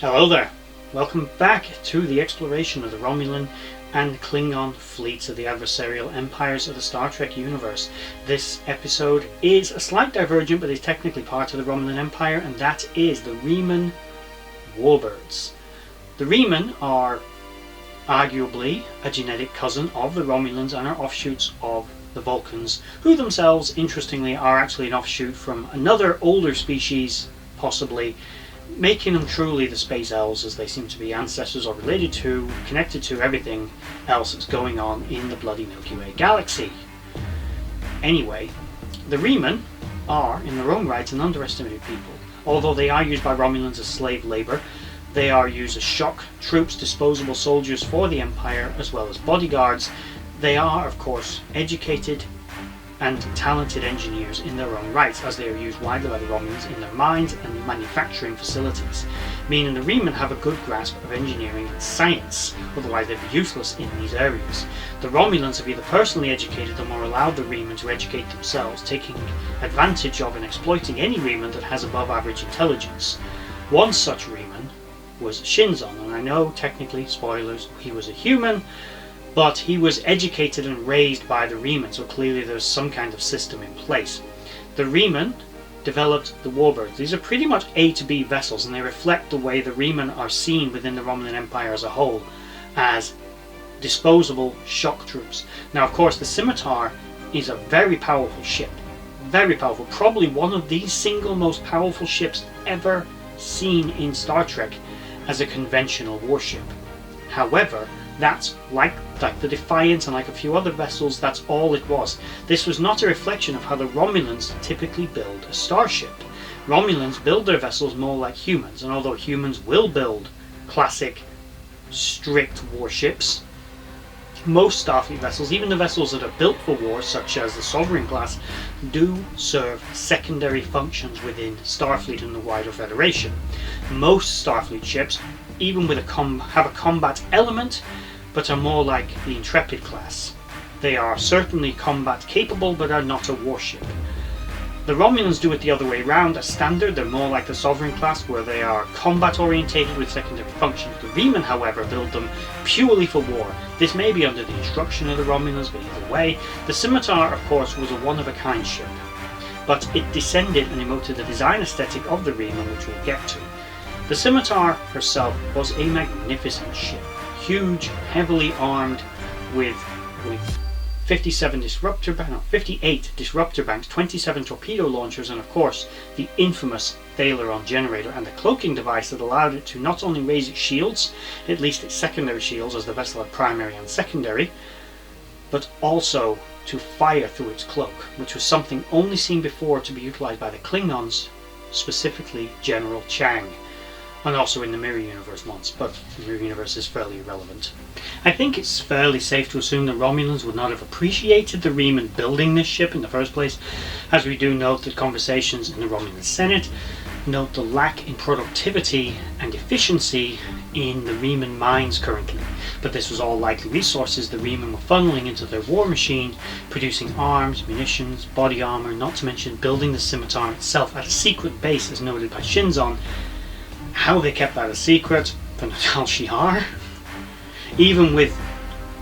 Hello there, welcome back to the exploration of the Romulan and Klingon fleets of the adversarial empires of the Star Trek universe. This episode is a slight divergent, but is technically part of the Romulan Empire, and that is the Reman Warbirds. The Reman are arguably a genetic cousin of the Romulans and are offshoots of the Vulcans, who themselves, interestingly, are actually an offshoot from another older species, possibly, making them truly the space elves, as they seem to be ancestors or related to, connected to everything else that's going on in the bloody Milky Way galaxy. Anyway, the Reman are, in their own right, an underestimated people. Although they are used by Romulans as slave labour, they are used as shock troops, disposable soldiers for the Empire, as well as bodyguards. They are, of course, educated and talented engineers in their own right, as they are used widely by the Romulans in their mines and manufacturing facilities, meaning the Reman have a good grasp of engineering and science, otherwise they'd be useless in these areas. The Romulans have either personally educated them or allowed the Reman to educate themselves, taking advantage of and exploiting any Reman that has above average intelligence. One such Reman was Shinzon, and I know, technically, spoilers, he was a human, but he was educated and raised by the Reman, so clearly there's some kind of system in place. The Reman developed the Warbirds. These are pretty much A to B vessels, and they reflect the way the Reman are seen within the Romulan Empire as a whole, as disposable shock troops. Now, of course, the Scimitar is a very powerful ship. Very powerful. Probably one of the single most powerful ships ever seen in Star Trek as a conventional warship. However, that's like the Defiant and like a few other vessels, that's all it was. This was not a reflection of how the Romulans typically build a starship. Romulans build their vessels more like humans, and although humans will build classic, strict warships, most Starfleet vessels, even the vessels that are built for war, such as the Sovereign class, do serve secondary functions within Starfleet and the wider Federation. Most Starfleet ships, even with have a combat element, but are more like the Intrepid class. They are certainly combat capable, but are not a warship. The Romulans do it the other way around. As standard, they're more like the Sovereign class, where they are combat orientated with secondary functions. The Reman, however, build them purely for war. This may be under the instruction of the Romulans, but either way, the Scimitar, of course, was a one-of-a-kind ship, but it descended and emoted the design aesthetic of the Reman, which we'll get to. The Scimitar herself was a magnificent ship, huge, heavily armed with 58 disruptor banks, 27 torpedo launchers, and of course the infamous Thaleron generator and the cloaking device that allowed it to not only raise its shields, at least its secondary shields, as the vessel had primary and secondary, but also to fire through its cloak, which was something only seen before to be utilized by the Klingons, specifically General Chang, and also in the Mirror Universe once, but the Mirror Universe is fairly irrelevant. I think it's fairly safe to assume the Romulans would not have appreciated the Reman building this ship in the first place, as we do note that conversations in the Romulan Senate note the lack in productivity and efficiency in the Reman mines currently. But this was all likely resources the Reman were funneling into their war machine, producing arms, munitions, body armor, not to mention building the Scimitar itself at a secret base, as noted by Shinzon. How they kept that a secret for Natal Shiar, even with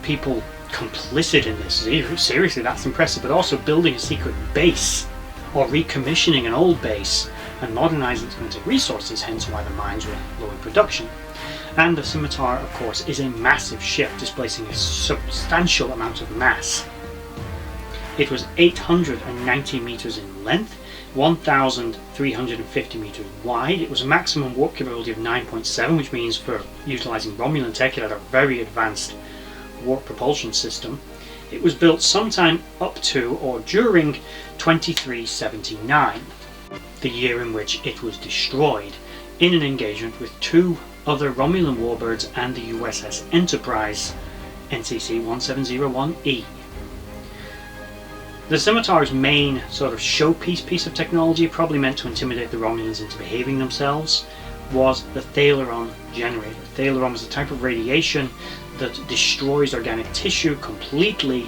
people complicit in this, seriously, that's impressive. But also building a secret base or recommissioning an old base and modernizing it to take resources, hence why the mines were low in production. And the Scimitar, of course, is a massive ship, displacing a substantial amount of mass. It was 890 meters in length, 1,350 meters wide. It was a maximum warp capability of 9.7, which means for utilizing Romulan tech, it had a very advanced warp propulsion system. It was built sometime up to or during 2379, the year in which it was destroyed in an engagement with two other Romulan warbirds and the USS Enterprise, NCC 1701E. The Scimitar's main sort of showpiece piece of technology, probably meant to intimidate the Romulans into behaving themselves, was the Thaleron generator. Thaleron was a type of radiation that destroys organic tissue completely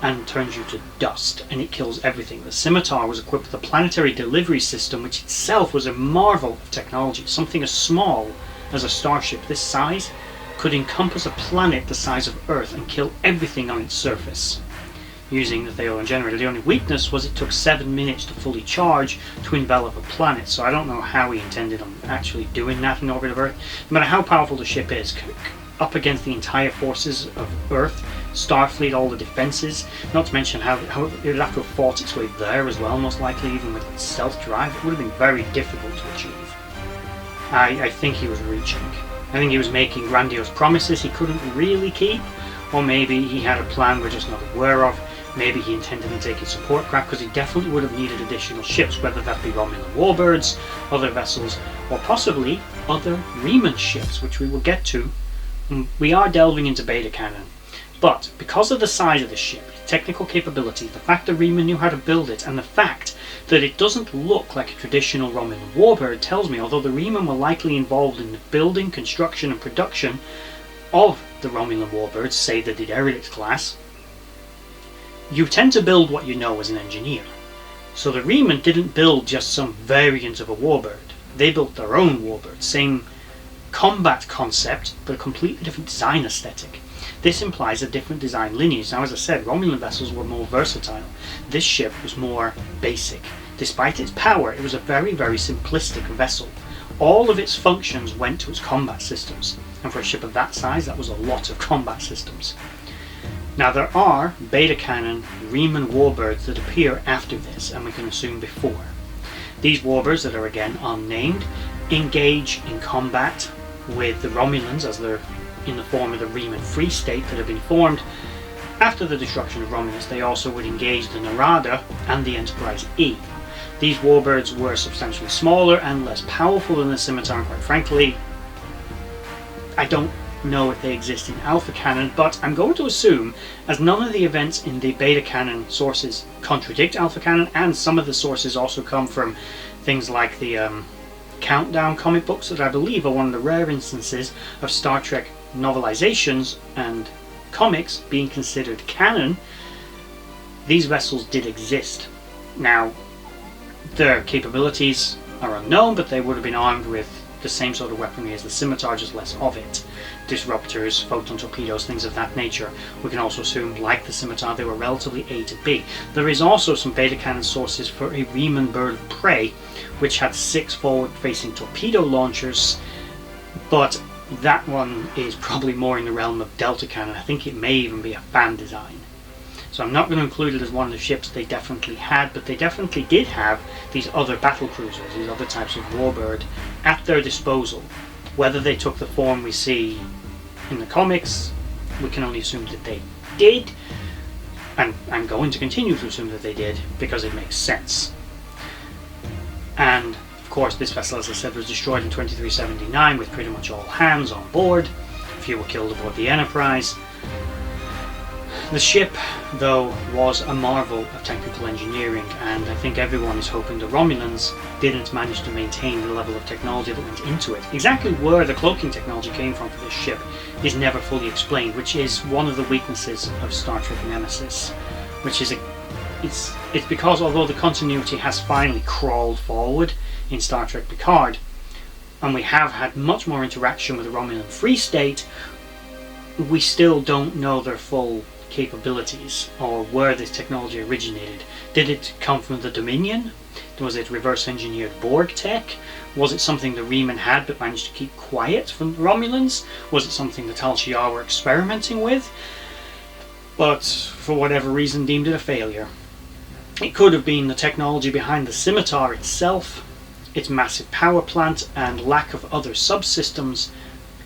and turns you to dust, and it kills everything. The Scimitar was equipped with a planetary delivery system, which itself was a marvel of technology, something as small as a starship this size could encompass a planet the size of Earth and kill everything on its surface using the Theolan generator. The only weakness was it took 7 minutes to fully charge to envelop a planet, so I don't know how he intended on actually doing that in orbit of Earth. No matter how powerful the ship is, up against the entire forces of Earth, Starfleet, all the defences, not to mention how it would have to have fought its way there as well, most likely, even with its stealth drive, it would have been very difficult to achieve. I think he was reaching. I think he was making grandiose promises he couldn't really keep, or maybe he had a plan we're just not aware of. Maybe he intended to take his support craft, because he definitely would have needed additional ships, whether that be Romulan Warbirds, other vessels, or possibly other Reman ships, which we will get to. We are delving into beta canon. But because of the size of the ship, technical capability, the fact that Reman knew how to build it, and the fact that it doesn't look like a traditional Romulan Warbird tells me, although the Reman were likely involved in the building, construction and production of the Romulan Warbirds, say the Derelict class, you tend to build what you know as an engineer. So the Reman didn't build just some variant of a Warbird. They built their own Warbird, same combat concept, but a completely different design aesthetic. This implies a different design lineage. Now, as I said, Romulan vessels were more versatile. This ship was more basic. Despite its power, it was a very, very simplistic vessel. All of its functions went to its combat systems, and for a ship of that size, that was a lot of combat systems. Now, there are beta canon Reman Warbirds that appear after this, and we can assume before. These Warbirds, that are again unnamed, engage in combat with the Romulans as they're in the form of the Reman Free State that have been formed. After the destruction of Romulus, they also would engage the Narada and the Enterprise E. These Warbirds were substantially smaller and less powerful than the Scimitar, and quite frankly, I don't know if they exist in Alpha Canon, but I'm going to assume, as none of the events in the Beta Canon sources contradict Alpha Canon, and some of the sources also come from things like the Countdown comic books that I believe are one of the rare instances of Star Trek novelizations and comics being considered canon, these vessels did exist. Now, their capabilities are unknown, but they would have been armed with the same sort of weaponry as the Scimitar, just less of it. Disruptors, photon torpedoes, things of that nature. We can also assume, like the Scimitar, they were relatively A to B. There is also some beta canon sources for a Reman bird of prey, which had 6 forward-facing torpedo launchers, but that one is probably more in the realm of Delta canon. I think it may even be a fan design. So I'm not going to include it as one of the ships they definitely had, but they definitely did have these other battle cruisers, these other types of warbird at their disposal. Whether they took the form we see in the comics, we can only assume that they did, and I'm going to continue to assume that they did because it makes sense. And of course, this vessel, as I said, was destroyed in 2379 with pretty much all hands on board. A few were killed aboard the Enterprise. The ship, though, was a marvel of technical engineering, and I think everyone is hoping the Romulans didn't manage to maintain the level of technology that went into it. Exactly where the cloaking technology came from for this ship is never fully explained, which is one of the weaknesses of Star Trek Nemesis, which is it's because although the continuity has finally crawled forward in Star Trek Picard, and we have had much more interaction with the Romulan Free State, we still don't know their full capabilities or where this technology originated. Did it come from the Dominion? Was it reverse engineered Borg tech? Was it something the Reman had but managed to keep quiet from the Romulans? Was it something the Tal Shiar were experimenting with but for whatever reason deemed it a failure? It could have been the technology behind the Scimitar itself, its massive power plant and lack of other subsystems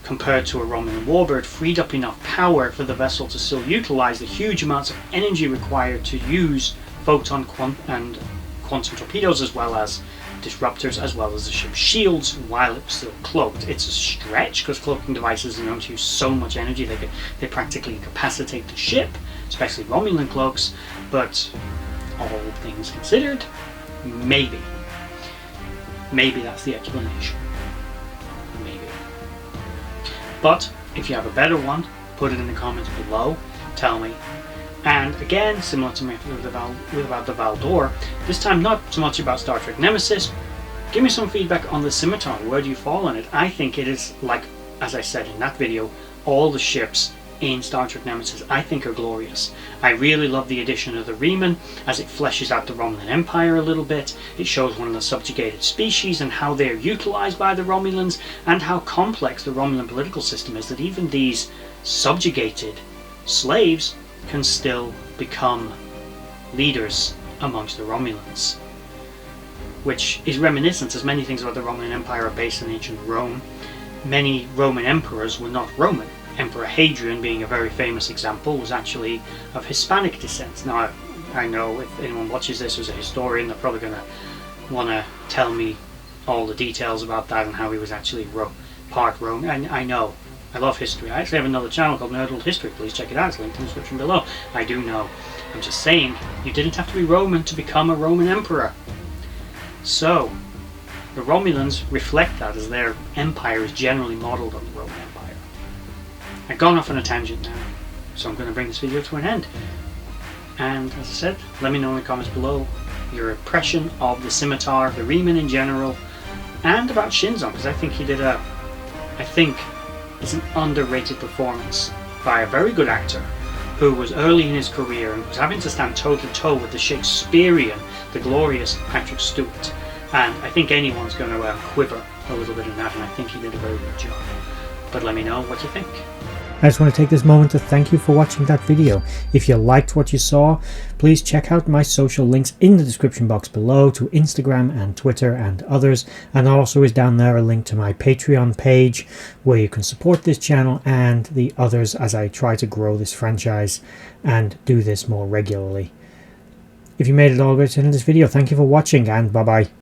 compared to a Romulan Warbird freed up enough power for the vessel to still utilize the huge amounts of energy required to use photon and quantum torpedoes, as well as disruptors, as well as the ship's shields while it was still cloaked. It's a stretch because cloaking devices are known to use so much energy they practically incapacitate the ship, especially Romulan cloaks, but all things considered, maybe that's the explanation. But if you have a better one, put it in the comments below, tell me. And again, similar to me with about the Valdor, this time not so much about Star Trek Nemesis, Give me some feedback on the Scimitar. Where do you fall on it? I think it is, like, as I said in that video, all the ships in Star Trek Nemesis I think are glorious. I really love the addition of the Reman, as it fleshes out the Romulan Empire a little bit. It shows one of the subjugated species and how they are utilised by the Romulans, and how complex the Romulan political system is, that even these subjugated slaves can still become leaders amongst the Romulans, which is reminiscent, as many things about the Romulan Empire are based in ancient Rome. Many Roman emperors were not Roman. Emperor Hadrian, being a very famous example, was actually of Hispanic descent. Now, I know if anyone watches this as a historian, they're probably going to want to tell me all the details about that and how he was actually part Roman. And I know. I love history. I actually have another channel called Nerdled History. Please check it out. It's linked in the description below. I do know. I'm just saying, you didn't have to be Roman to become a Roman emperor. So, the Romulans reflect that, as their empire is generally modelled on the Roman Empire. I've gone off on a tangent now, so I'm going to bring this video to an end. And as I said, let me know in the comments below your impression of the Scimitar, the Reman in general, and about Shinzon, because I think he did it's an underrated performance by a very good actor who was early in his career and was having to stand toe to toe with the Shakespearean, the glorious Patrick Stewart. And I think anyone's going to quiver a little bit in that, and I think he did a very good job. But let me know what you think. I just want to take this moment to thank you for watching that video. If you liked what you saw, please check out my social links in the description box below to Instagram and Twitter and others, and also is down there a link to my Patreon page where you can support this channel and the others as I try to grow this franchise and do this more regularly. If you made it all the way to the end of this video, thank you for watching, and bye bye.